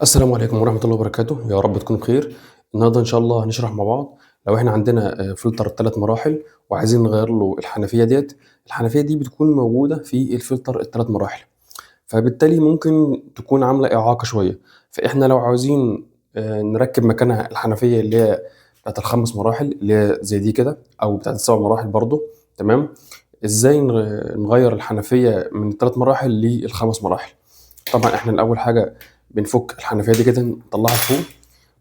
السلام عليكم ورحمة الله وبركاته، يا رب تكونوا بخير. النهارده إن شاء الله هنشرح مع بعض لو إحنا عندنا فلتر 3 مراحل وعايزين نغيّر له الحنفية ديّة. الحنفية دي بتكون موجودة في الفلتر ال3 مراحل، فبالتالي ممكن تكون عاملة إعاقة شوية. فإحنا لو عاوزين نركّب مكانها الحنفية اللي هي بتاعة ال5 مراحل اللي هي زي دي كده أو بتاعة ال7 مراحل برضه، تمام. إزاي نغيّر الحنفية من ال3 مراحل لل5 مراحل؟ طبعًا إحنا الأول حاجة بنفُك الحنفية دي كده نطلّعها لفوق،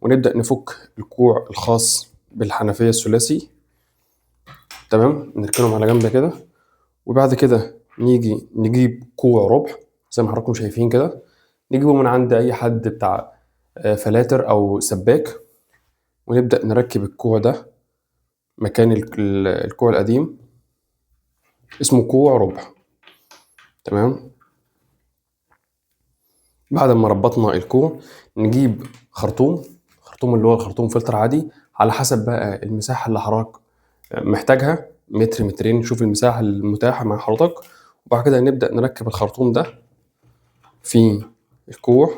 ونبدأ نفُك الكوع الخاص بالحنفية الثلاثي، تمام، نركنهم على جنب كده، وبعد كده نيجي نجيب كوع رُبع زي ما حضراتكم شايفين كده، نجيبه من عند أي حد بتاع فلاتر أو سباك، ونبدأ نركّب الكوع ده مكان الكوع القديم، اسمه كوع رُبع، تمام. بعد ما ربطنا الكوع نجيب خرطوم اللي هو الخرطوم فلتر عادي على حسب بقى المساحة اللي حضرتك محتاجها، متر مترين، نشوف المساحة المتاحة مع حضرتك، وبعد كده نبدأ نركب الخرطوم ده في الكوع.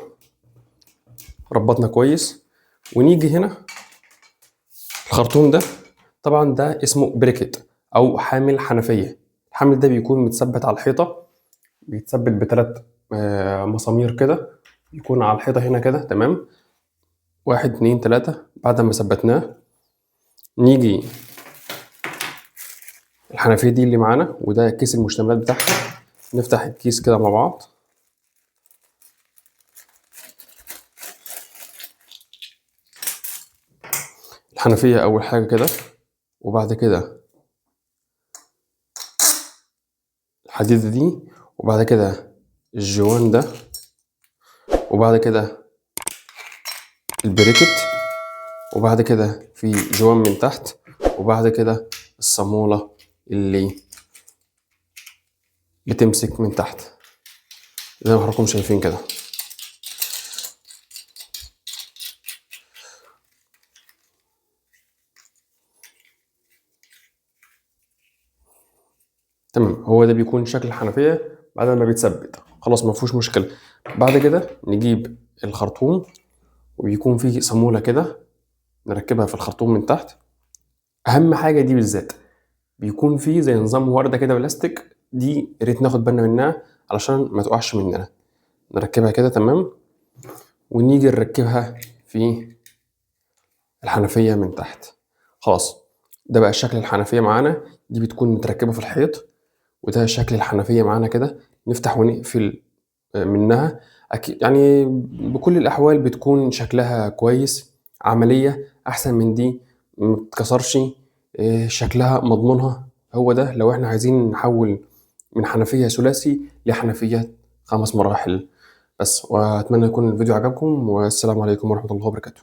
ربطنا كويس ونيجي هنا الخرطوم ده طبعا ده اسمه بريكت أو حامل حنفية. الحامل ده بيكون متثبت على الحيطة، بيتثبت بثلاث مسامير كده، يكون على الحيطة هنا كده، تمام. 1 2 3. بعد ما ثبتناه نيجي الحنفية دي اللي معانا وده كيس المشتملات بتاعها، نفتح الكيس كده مع بعض. الحنفية أول حاجة كده، وبعد كده الحديدة دي، وبعد كده الجوان ده، وبعد كده البريكت، وبعد كده في جوان من تحت، وبعد كده الصامولة اللي بتمسك من تحت زي ما حضراتكم شايفين كده، تمام. هو ده بيكون شكل الحنفية بعد ما بيتثبت، خلاص ما فيهوش مشكلة. بعد كده نجيب الخرطوم وبيكون فيه صامولة كده نركبها في الخرطوم من تحت. أهم حاجة دي بالذات بيكون فيه زي نظام وردة كده بلاستيك، دي يا ريت ناخد بالنا منها علشان ما تقعش مننا. نركبها كده تمام، ونيجي نركبها في الحنفية من تحت. خلاص ده بقى شكل الحنفية معانا، دي بتكون متركبة في الحيط، وده شكل الحنفية معانا كده. نفتح ونقفل منها. أكيد يعني بكل الأحوال بتكون شكلها كويس، عملية أحسن من دي، متكسرش، شكلها مضمونها. هو ده لو احنا عايزين نحول من حنفية ثلاثي لحنفية 5 مراحل بس. وأتمنى يكون الفيديو عجبكم، والسلام عليكم ورحمة الله وبركاته.